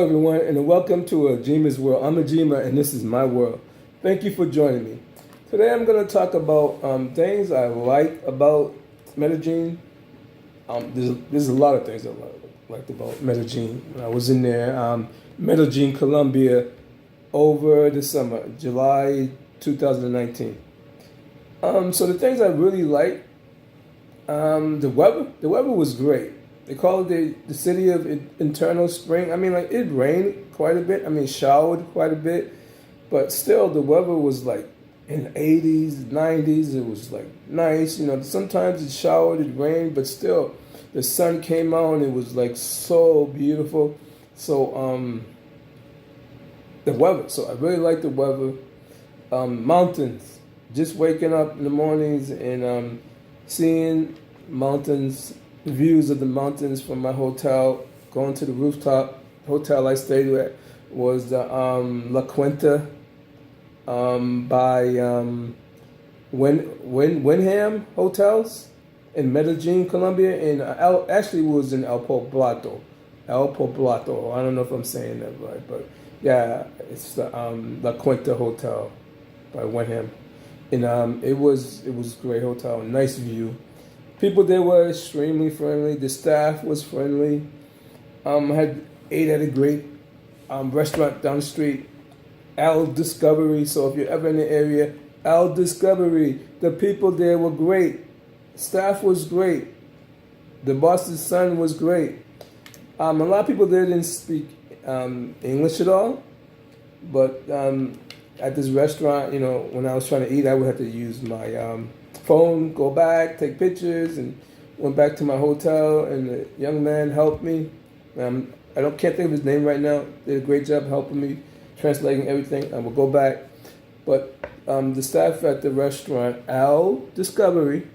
Hello, everyone, and welcome to Ajima's World. I'm Ajima, and this is my world. Thank you for joining me. Today, I'm going to talk about things I like about Medellin. There's a lot of things I liked about Medellin when I was in there. Medellin, Colombia, over the summer, July 2019. So the things I really liked, the weather. The weather was great. They call it the city of eternal spring. I mean, like, it rained quite a bit. I mean, showered quite a bit, but still the weather was like in the 80s, 90s. It was like nice. You know, sometimes it showered, it rained, but still the sun came out and it was like so beautiful. So the weather. So I really like the weather. Mountains. Just waking up in the mornings and seeing mountains, views of the mountains from my hotel, going to the rooftop. Hotel I stayed at was the La Quinta by Wyndham Hotels in Medellin, Colombia, and actually was in El Poblado. El Poblado. I don't know if I'm saying that right, but yeah, it's the La Quinta Hotel by Wyndham, and it was a great hotel, nice view. People there were extremely friendly. The staff was friendly. I had ate at a great restaurant down the street, Al Discovery. So if you're ever in the area, Al Discovery. The people there were great. Staff was great. The boss's son was great. A lot of people there didn't speak English at all, but at this restaurant, you know, when I was trying to eat, I would have to use my phone, go back, take pictures, and went back to my hotel. And the young man helped me. Can't think of his name right now. Did a great job helping me, translating everything. I will go back, but the staff at the restaurant, Al Discovery,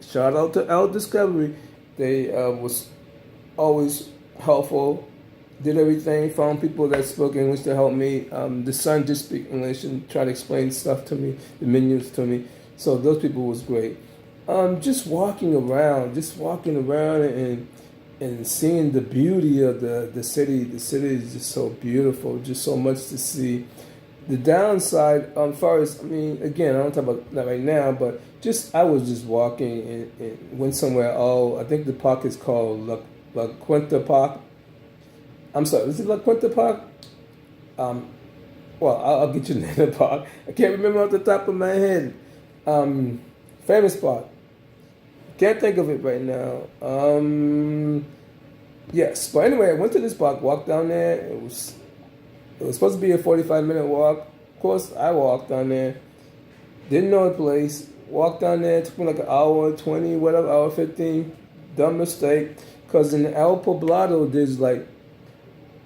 shout out to Al Discovery. They was always helpful. Did everything. Found people that spoke English to help me. The son did speak English and tried to explain stuff to me, the menus to me. So those people was great. Just walking around and seeing the beauty of the city. The city is just so beautiful, just so much to see. The downside, far as, I mean, again, I don't talk about that right now, but I was just walking and went somewhere. Oh, I think the park is called La Quinta Park. I'm sorry, is it La Quinta Park? Well, I'll get you the name of the park. I can't remember off the top of my head. Famous spot. Can't think of it right now. Yes, but anyway, I went to this park, walked down there. It was supposed to be a 45-minute walk. Of course, I walked down there. Didn't know the place. Walked down there. It took me like an hour, 20, whatever, hour 15. Dumb mistake. Because in El Poblado, there's like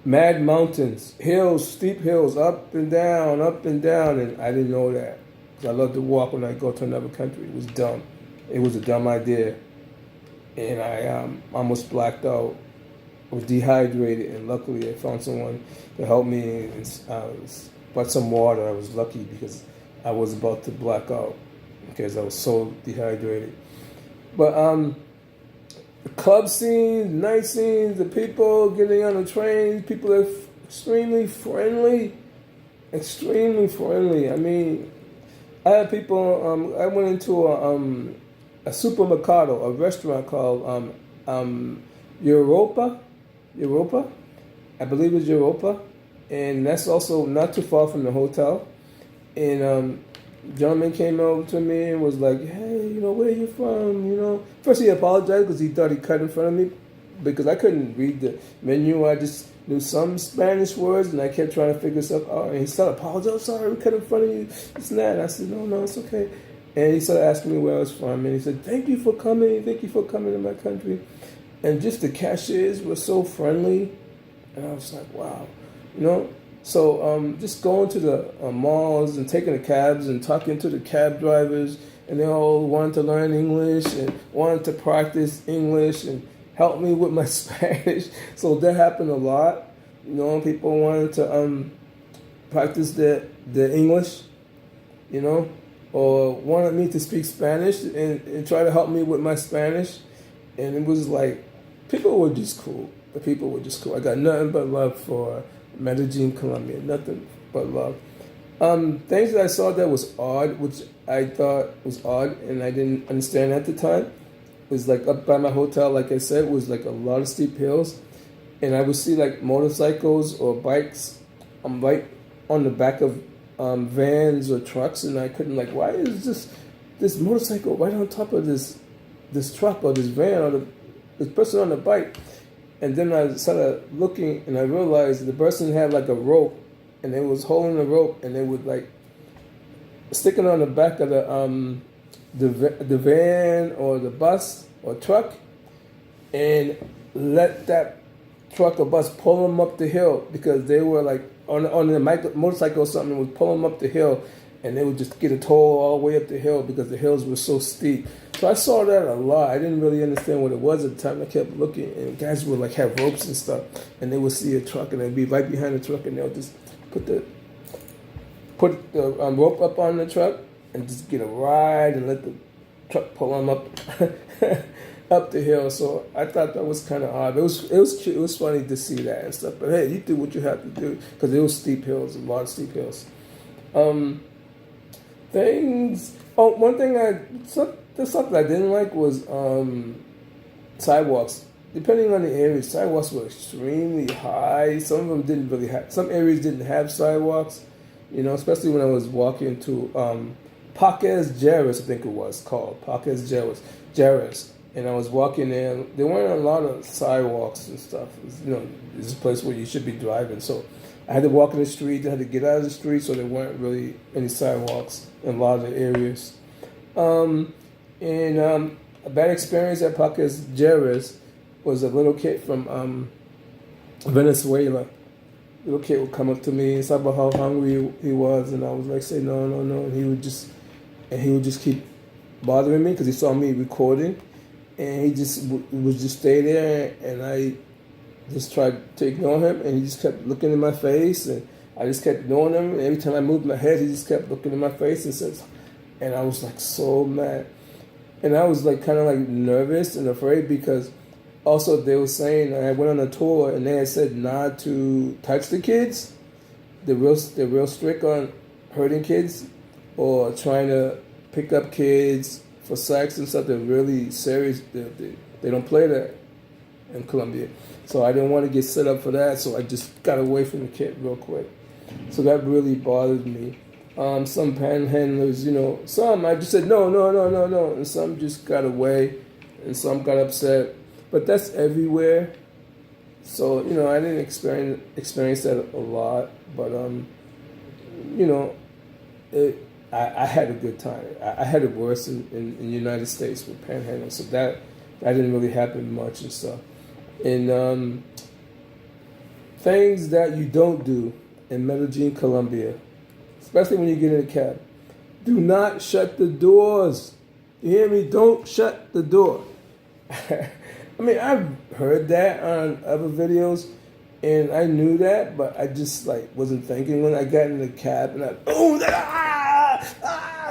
mad mountains, hills, steep hills, up and down, and I didn't know that. I love to walk when I go to another country. It was dumb. It was a dumb idea. And I almost blacked out. I was dehydrated, and luckily I found someone to help me and bought some water. I was lucky because I was about to black out because I was so dehydrated. But the club scene, night scenes, the people getting on the train, people are extremely friendly. Extremely friendly. I mean, I had people. I went into a supermercado, a restaurant called Europa. I believe it's Europa, and that's also not too far from the hotel. And gentleman came over to me and was like, "Hey, you know, where are you from? You know." First he apologized because he thought he cut in front of me because I couldn't read the menu. I just knew some Spanish words, and I kept trying to figure stuff out. And he started apologizing. "I'm sorry, we cut in front of you. It's not." And I said, "No, it's okay." And he started asking me where I was from, and he said, "Thank you for coming. Thank you for coming to my country." And just the cashiers were so friendly, and I was like, "Wow," you know. So just going to the malls and taking the cabs and talking to the cab drivers, and they all wanted to learn English and wanted to practice English and help me with my Spanish. So that happened a lot. You know, people wanted to practice their English, you know, or wanted me to speak Spanish and try to help me with my Spanish. And it was like, people were just cool. The people were just cool. I got nothing but love for Medellin, Colombia. Nothing but love. Things that I saw that was odd, which I thought was odd, and I didn't understand at the time, was like up by my hotel. Like I said, was like a lot of steep hills, and I would see like motorcycles or bikes, right on the back of vans or trucks, and I couldn't like, why is this motorcycle right on top of this truck or this van or this person on the bike? And then I started looking, and I realized the person had like a rope, and they was holding the rope, and they would like stick it on the back of the van or the bus or truck, and let that truck or bus pull them up the hill, because they were like on the motorcycle or something, would pull them up the hill, and they would just get a toll all the way up the hill because the hills were so steep. So I saw that a lot. I didn't really understand what it was at the time. I kept looking, and guys would like have ropes and stuff, and they would see a truck, and they'd be right behind the truck, and they'll just put the rope up on the truck and just get a ride and let the truck pull them up up the hill. So I thought that was kind of odd. It was cute. It was funny to see that and stuff. But hey, you do what you have to do, because there was steep hills, a lot of steep hills. Things. Oh, one thing something I didn't like was sidewalks. Depending on the area, sidewalks were extremely high. Some of them didn't really have. Some areas didn't have sidewalks. You know, especially when I was walking to Parques Jarras, I think it was called Parques Jarras, and I was walking there. There weren't a lot of sidewalks and stuff. It was, you know, it's a place where you should be driving, so I had to walk in the street. I had to get out of the street, so there weren't really any sidewalks in a lot of the areas. A bad experience at Parques Jarras was a little kid from Venezuela. The little kid would come up to me and talk about how hungry he was, and I was like, say no, and he would just keep bothering me because he saw me recording, and he just would just stay there, and I just tried to ignore him, and he just kept looking in my face, and I just kept ignoring him. And every time I moved my head, he just kept looking in my face and says, and I was like so mad, and I was like kind of like nervous and afraid, because also they were saying, I went on a tour and they had said not to touch the kids. They're real strict on hurting kids or trying to pick up kids for sex and stuff. They're really serious. They don't play that in Colombia. So I didn't want to get set up for that, so I just got away from the kid real quick. So that really bothered me. Some panhandlers, you know, some I just said no, and some just got away, and some got upset. But that's everywhere. So, you know, I didn't experience that a lot, but you know, I had a good time. I had it worse in the United States with panhandling, so that didn't really happen much and stuff. And things that you don't do in Medellin, Colombia, especially when you get in a cab. Do not shut the doors. You hear me? Don't shut the door. I mean, I've heard that on other videos, and I knew that, but I just like wasn't thinking when I got in the cab, and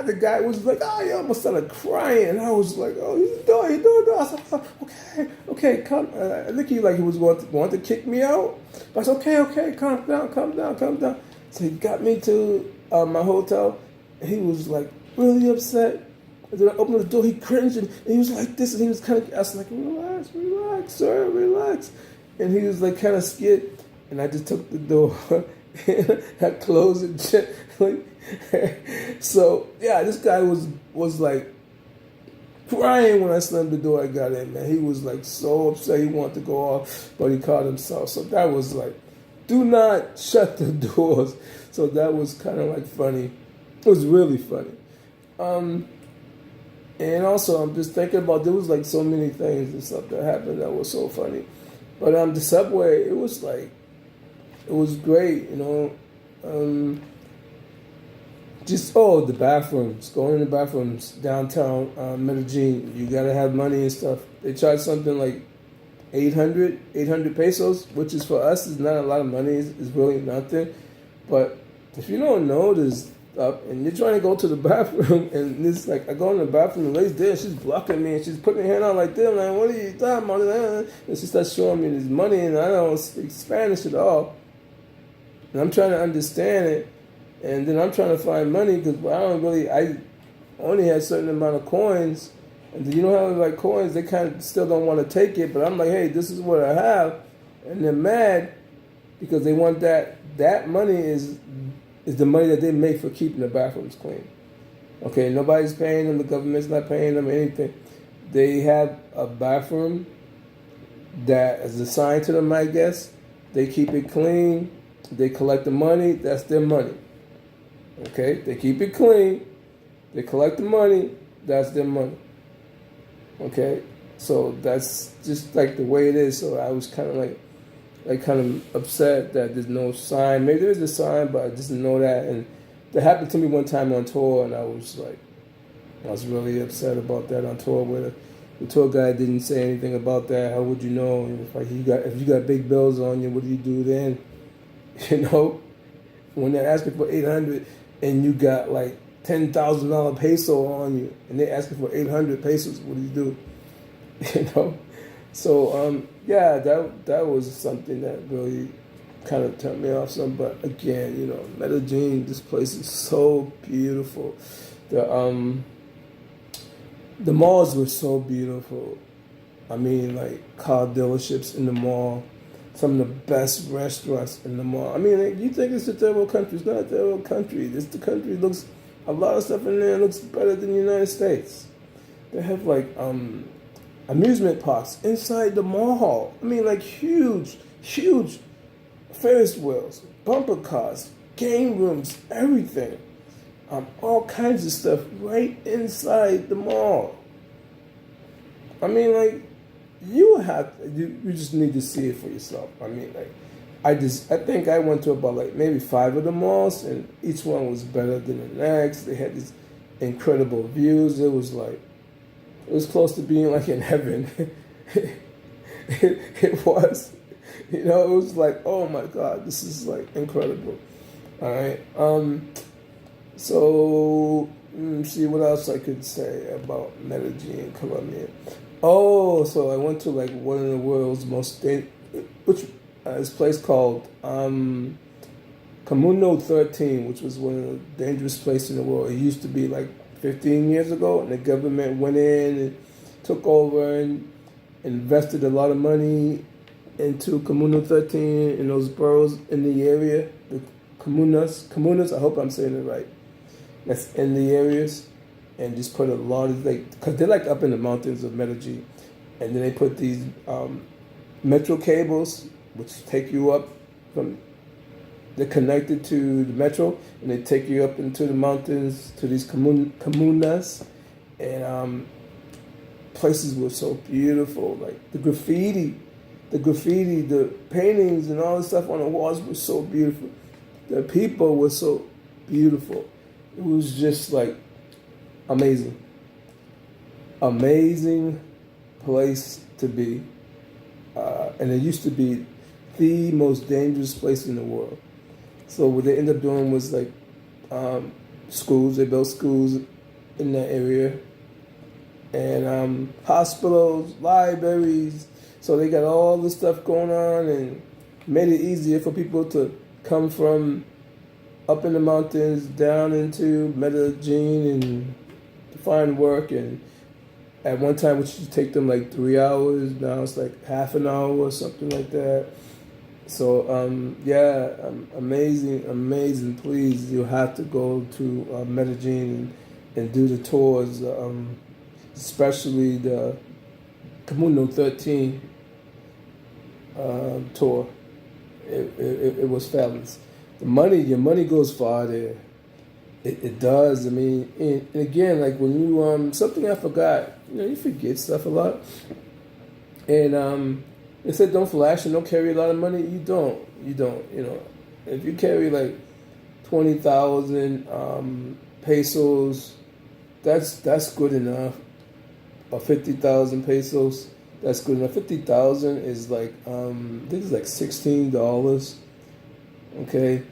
the guy was like, oh, you almost started crying, and I was like, oh, you doing? I was like, oh, okay, come. I think he was want to kick me out, but I was okay, calm down. So he got me to my hotel, and he was like really upset. And then I opened the door, he cringed, and he was like this, and he was kind of, I was like, relax, sir, relax. And he was like kind of scared, and I just took the door, and I closed it gently. So, yeah, this guy was like crying when I slammed the door I got in, man. He was like so upset, he wanted to go off, but he caught himself. So that was like, do not shut the doors. So that was kind of like funny. It was really funny. And also, I'm just thinking about, there was like so many things and stuff that happened that was so funny. But the subway, it was great, you know. The bathrooms, going in the bathrooms downtown Medellin, you gotta have money and stuff. They charge something like 800 pesos, which is for us is not a lot of money. It's really nothing. But if you don't know this stuff and you're trying to go to the bathroom, and it's like I go in the bathroom, the lady's there, she's blocking me, and she's putting her hand out like this. I'm like, what are you talking about? And she starts showing me this money, and I don't speak Spanish at all. and I'm trying to understand it, and then I'm trying to find money because I only had a certain amount of coins, and then you know how like coins, they kind of still don't want to take it, but I'm like, hey, this is what I have, and they're mad because they want that money is the money that they make for keeping the bathrooms clean. Okay, nobody's paying them, the government's not paying them anything. They have a bathroom that is assigned to them, I guess. They keep it clean, they collect the money, that's their money. Okay, they keep it clean, they collect the money, that's their money. Okay, so that's just like the way it is. So I was kind of like kind of upset that there's no sign. Maybe there is a sign, but I just didn't know that. And that happened to me one time on tour, and I was really upset about that on tour where the tour guide didn't say anything about that. How would you know? If you got big bills on you, what do you do then? You know, when they're asking for 800 and you got like $10,000 peso on you, and they're asking for 800 pesos, what do you do? You know, so yeah, that was something that really kind of turned me off some. But again, you know, Medellin, this place is so beautiful. The malls were so beautiful. I mean, like car dealerships in the mall, some of the best restaurants in the mall. I mean, like, you think it's a third world country? It's not a third world country. The country looks, a lot of stuff in there looks better than the United States. They have like amusement parks inside the mall. I mean, like huge Ferris wheels, bumper cars, game rooms, everything. All kinds of stuff right inside the mall. I mean, like, you just need to see it for yourself. I mean, like, I think I went to about like maybe 5 of the malls, and each one was better than the next. They had these incredible views. It was close to being like in heaven. It was, you know, it was like, oh my God, this is like incredible. All right. So, see what else I could say about Medellin, Colombia. Oh, so I went to like one of the world's most this place called Comuna 13, which was one of the dangerous places in the world. It used to be like 15 years ago, and the government went in and took over and invested a lot of money into Comuna 13 in those boroughs in the area, the comunas. I hope I'm saying it right. That's in the areas, and just put a lot of because they're like up in the mountains of Medellin, and then they put these metro cables which take you up from. They're connected to the metro, and they take you up into the mountains to these comunas, and places were so beautiful. Like the graffiti, the paintings, and all the stuff on the walls were so beautiful. The people were so beautiful. It was just like amazing place to be, and it used to be the most dangerous place in the world. So what they ended up doing was like schools. They built schools in that area, and hospitals, libraries. So they got all this stuff going on, and made it easier for people to come from up in the mountains down into Medellin and to find work. And at one time, which used to take them like 3 hours, now it's like half an hour or something like that. So amazing. Please, you have to go to Medellin and do the tours, especially the Comuna 13 tour. It was fabulous. Your money goes far there. It does. I mean, and again, like when you something I forgot. You know, you forget stuff a lot. And they said don't flash and don't carry a lot of money. You don't. You know, if you carry like 20,000 pesos, that's good enough. Or 50,000 pesos, that's good enough. 50,000 is like I think it's like $16. Okay,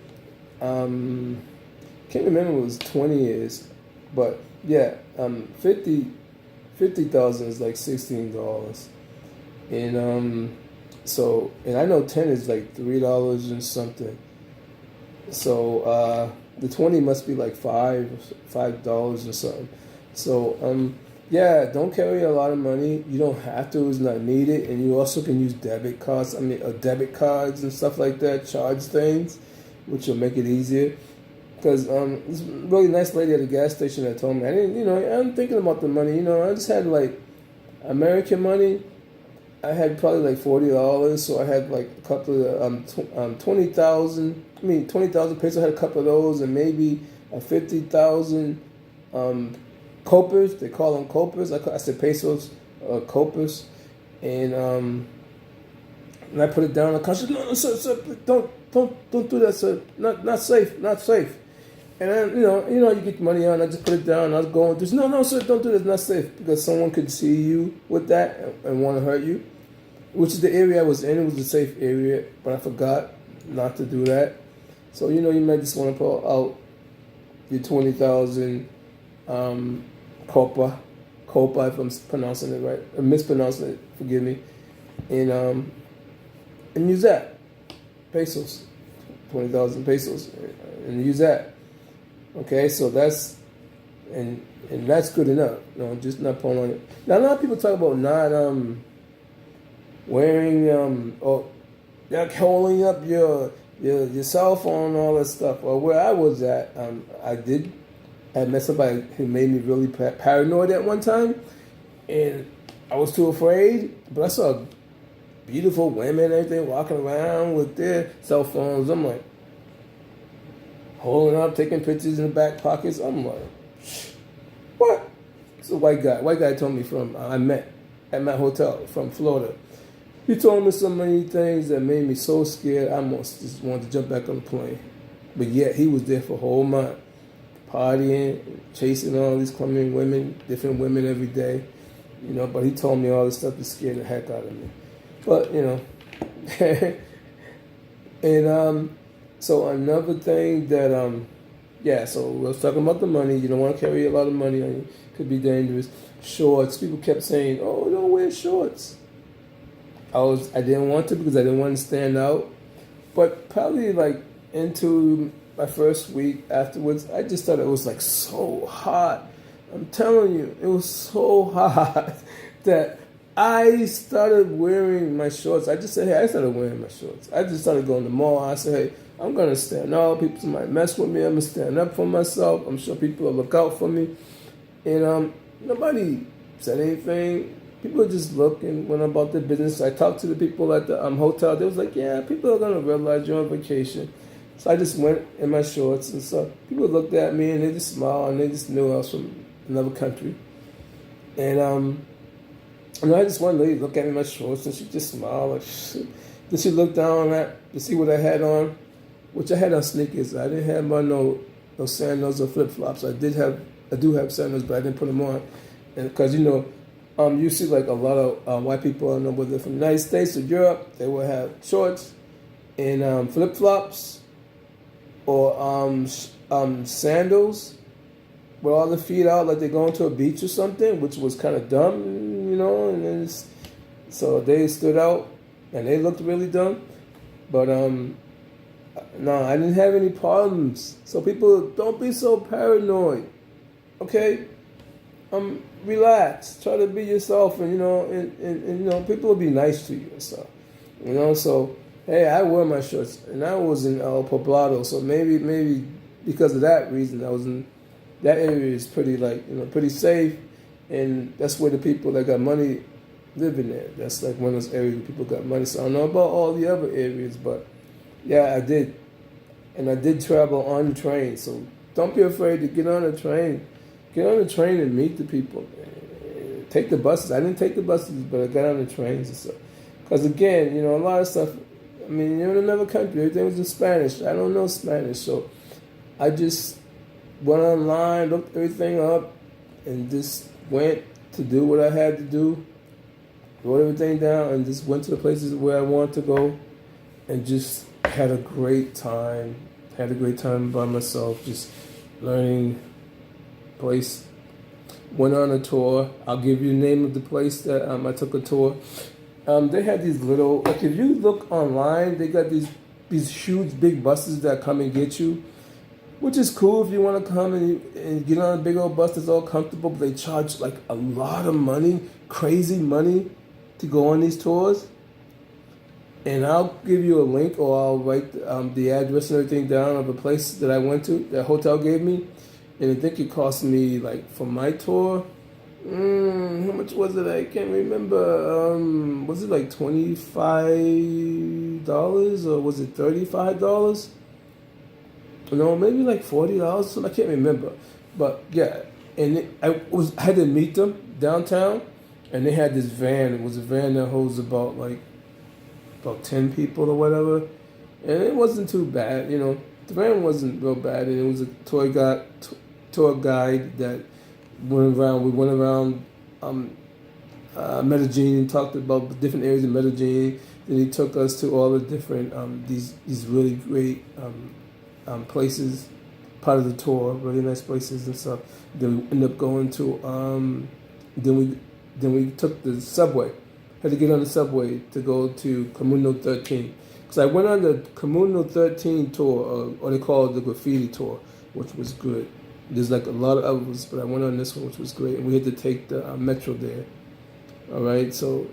can't remember what it was 20 years, but yeah, 50,000 is like $16, and so, and I know 10 is like $3 and something, So the 20 must be like $5 or something. So yeah, don't carry a lot of money. You don't have to; it's not needed. And you also can use debit cards. Debit cards and stuff like that. Charge things, which will make it easier. Because this really nice lady at the gas station that told me I didn't. I'm thinking about the money. I just had like American money. I had probably like $40, so I had like a couple of 20,000. 20,000 pesos. I had a couple of those, and maybe a 50,000 copers. They call them copers. I said pesos, copers, and I put it down. The country, no, sir, don't do that, sir. Not safe, not safe. And then, you get the money out, and I just put it down, and I was going through, no, sir, don't do this, not safe, because someone could see you with that and want to hurt you, which is the area I was in. It was a safe area, but I forgot not to do that. So, you might just want to pull out your 20,000 copa, if I'm pronouncing it right, or mispronouncing it, forgive me, and use that, pesos, 20,000 pesos, and use that. Okay, so that's and that's good enough. Just not pulling on it. Now a lot of people talk about not wearing or like holding up your cell phone and all that stuff. Or where I was at, I met somebody who made me really paranoid at one time, and I was too afraid. But I saw beautiful women and everything walking around with their cell phones. I'm like, holding up, taking pictures in the back pockets. I'm like, what? It's a white guy. White guy told me I met at my hotel from Florida. He told me so many things that made me so scared. I almost just wanted to jump back on the plane. But yet he was there for a whole month, partying, chasing all these Colombian women, different women every day. But he told me all this stuff that scared the heck out of me. But and so another thing that so we was talking about the money. You don't want to carry a lot of money on you. Could be dangerous. Shorts. People kept saying, "Oh, don't wear shorts." I didn't want to because I didn't want to stand out. But probably like into my first week afterwards, I just thought it was like so hot. I'm telling you, it was so hot that I started wearing my shorts. I just said, hey, I started wearing my shorts. I just started going to the mall. I said, hey, I'm going to stand up. People might mess with me. I'm going to stand up for myself. I'm sure people will look out for me. And nobody said anything. People just looked and went about their business. I talked to the people at the hotel. They was like, yeah, people are going to realize you're on vacation. So I just went in my shorts and stuff. People looked at me and they just smiled and they just knew I was from another country. And I just one lady looked at me in my shorts and she just smiled. Like, then she looked down to see what I had on, which I had on sneakers. I didn't have on no sandals or flip flops. I do have sandals, but I didn't put them on, and because you see like a lot of white people, I don't know whether they're from the United States or Europe, they will have shorts and flip flops or sandals with all the feet out, like they're going to a beach or something, which was kind of dumb, and then so they stood out and they looked really dumb. But no, I didn't have any problems. So people, don't be so paranoid, okay? Relax, try to be yourself, and people will be nice to you and stuff, So hey, I wear my shorts, and I was in Poblado, so maybe because of that reason, I was in. That area is pretty pretty safe, and that's where the people that got money live in there. That's like one of those areas where people got money. So I don't know about all the other areas, but yeah, I did, and I did travel on the train. So don't be afraid to get on the train. Get on the train and meet the people. Take the buses. I didn't take the buses, but I got on the trains and stuff. Because again, a lot of stuff. I mean, you're in another country. Everything was in Spanish. I don't know Spanish, so I just went online, looked everything up, and just went to do what I had to do, wrote everything down, and just went to the places where I wanted to go, and just had a great time. Had a great time by myself, just learning place. Went on a tour. I'll give you the name of the place that I took a tour. They had these little, like if you look online, they got these these huge big buses that come and get you, which is cool if you want to come and get on a big old bus that's all comfortable. But they charge like a lot of money, crazy money, to go on these tours. And I'll give you a link, or I'll write the address and everything down of a place that I went to, that hotel gave me. And I think it cost me, like, for my tour, how much was it? I can't remember. Was it like $25 or was it $35? No, maybe like $40. So I can't remember. But yeah, and I had to meet them downtown, and they had this van. It was a van that holds about 10 people or whatever, and it wasn't too bad. The van wasn't real bad, and it was a tour guide that went around. We went around Medellin and talked about the different areas of Medellin. Then he took us to all the different these really great places, part of the tour, really nice places and stuff. Then we ended up going to then we took the subway. Had to get on the subway to go to Comuna 13. Because I went on the Comuna 13 tour, or they call it the graffiti tour, which was good. There's like a lot of others, but I went on this one, which was great. And we had to take the metro there. All right, so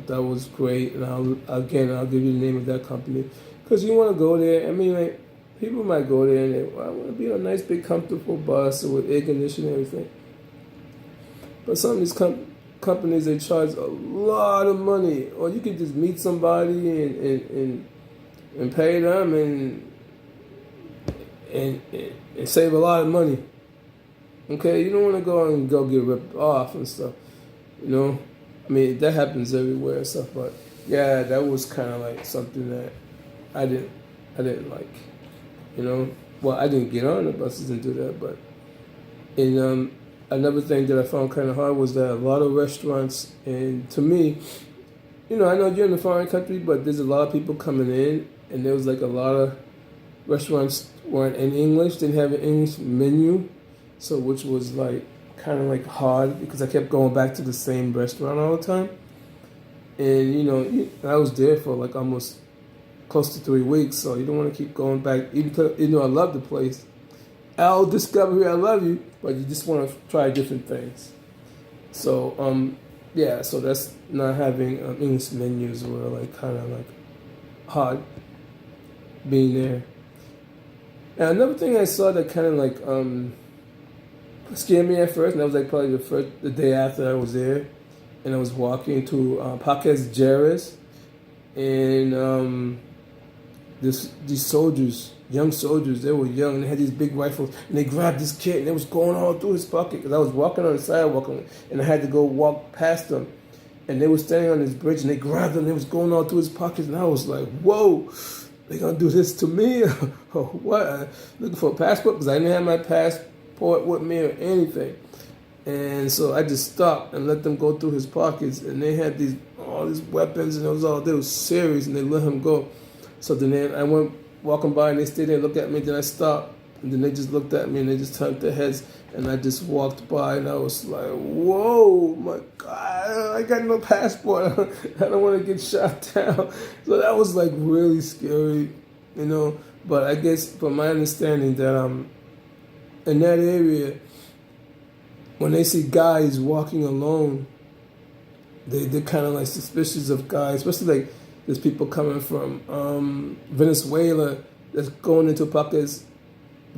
that was great. And I'll give you the name of that company. Because you want to go there. I mean, like, people might go there and I want to be on a nice, big, comfortable bus with air conditioning and everything. But some of these companies, they charge a lot of money, or you can just meet somebody and pay them and save a lot of money. Okay, you don't want to go get ripped off and stuff. I mean, that happens everywhere and stuff. But yeah, that was kind of like something that I didn't like. Well, I didn't get on the buses and do that, but another thing that I found kind of hard was that a lot of restaurants, and to me, I know you're in a foreign country, but there's a lot of people coming in, and there was like a lot of restaurants weren't in English, didn't have an English menu, so which was like kind of like hard because I kept going back to the same restaurant all the time, and I was there for like almost close to 3 weeks, so you don't want to keep going back, even though I love the place. I'll discover I love you, but you just want to try different things. So, so that's not having English menus were like kind of like hard being there. And another thing I saw that kind of like scared me at first, and that was like probably the day after I was there, and I was walking to Parques Jerez, and these soldiers. Young soldiers, they were young, and they had these big rifles, and they grabbed this kid, and it was going all through his pocket, because I was walking on the sidewalk, and I had to go walk past them, and they were standing on this bridge, and they grabbed him, and it was going all through his pockets, and I was like, whoa, they gonna do this to me, or what? Looking for a passport, because I didn't have my passport with me or anything, and so I just stopped and let them go through his pockets, and they had all these weapons, and they were serious, and they let him go. So then I went walking by, and they stayed there and looked at me. Then I stopped, and then they just looked at me, and they just turned their heads, and I just walked by, and I was like, whoa, my God, I got no passport. I don't want to get shot down. So that was like really scary, But I guess from my understanding that in that area, when they see guys walking alone, they're kind of like suspicious of guys, especially like there's people coming from Venezuela that's going into Parques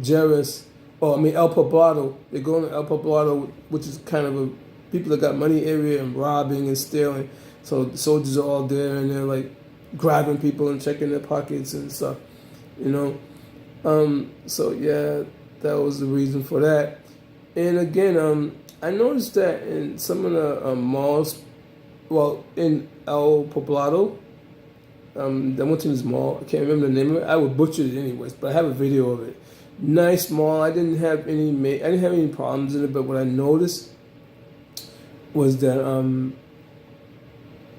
Jerez, El Poblado. They're going to El Poblado, which is kind of people that got money area and robbing and stealing. So the soldiers are all there, and they're like grabbing people and checking their pockets and stuff, So yeah, that was the reason for that. And again, I noticed that in some of the malls, in El Poblado, I went to this mall. I can't remember the name of it. I would butcher it anyways, but I have a video of it. Nice mall. I didn't have any problems in it. But what I noticed was that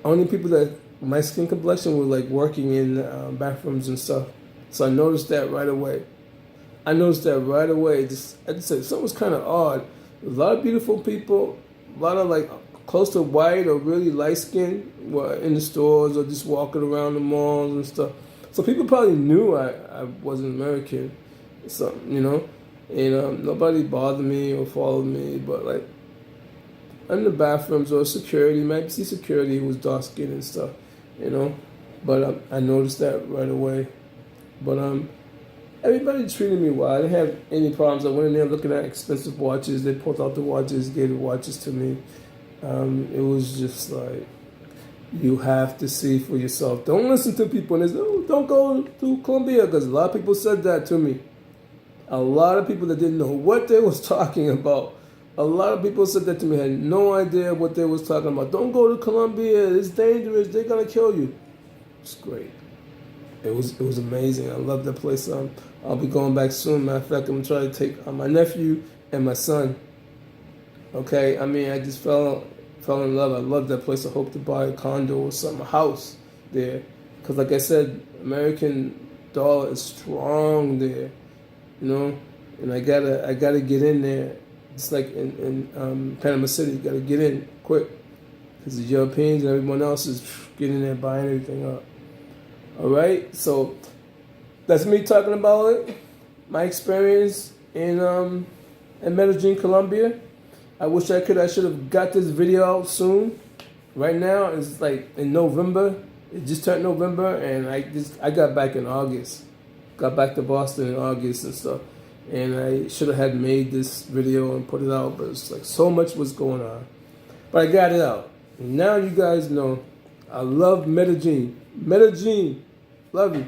only people that my skin complexion were like working in bathrooms and stuff. So I noticed that right away. I just said something was kind of odd. A lot of beautiful people, a lot of like close to white or really light skin were in the stores or just walking around the malls and stuff. So people probably knew I wasn't American, so and nobody bothered me or followed me. But like in the bathrooms or security, might see security who was dark skinned and stuff, you know. But I noticed that right away. But everybody treated me well. I didn't have any problems. I went in there looking at expensive watches. They pulled out the watches, gave the watches to me. It was just like, you have to see for yourself. Don't listen to people and they say, oh, don't go to Colombia, because a lot of people said that to me. A lot of people that didn't know what they was talking about. A lot of people said that to me, had no idea what they was talking about. Don't go to Colombia. It's dangerous. They're gonna kill you. It's great. It was amazing. I love that place. I'll be going back soon. Matter of fact, I'm trying to take my nephew and my son. Okay, I mean, I just fell in love. I love that place. I hope to buy a condo or something, a house there, because like I said, American dollar is strong there, and I gotta get in there. It's like in Panama City, you gotta get in quick, because the Europeans and everyone else is getting there, buying everything up. All right, so that's me talking about it, my experience in Medellin, Colombia. I wish I should have got this video out soon. Right now, it's like in November. It just turned November, and I got back in August. Got back to Boston in August and stuff. And I should have had made this video and put it out, but it's like so much was going on. But I got it out. And now you guys know I love Medellin. Medellin. Love you.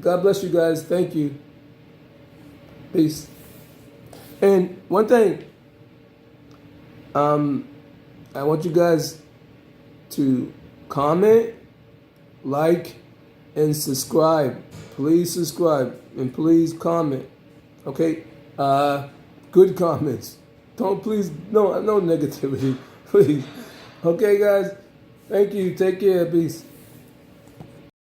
God bless you guys. Thank you. Peace. And one thing, I want you guys to comment, like, and subscribe. Please subscribe and please comment. Okay? Good comments. No negativity. Please. Okay, guys. Thank you. Take care. Peace.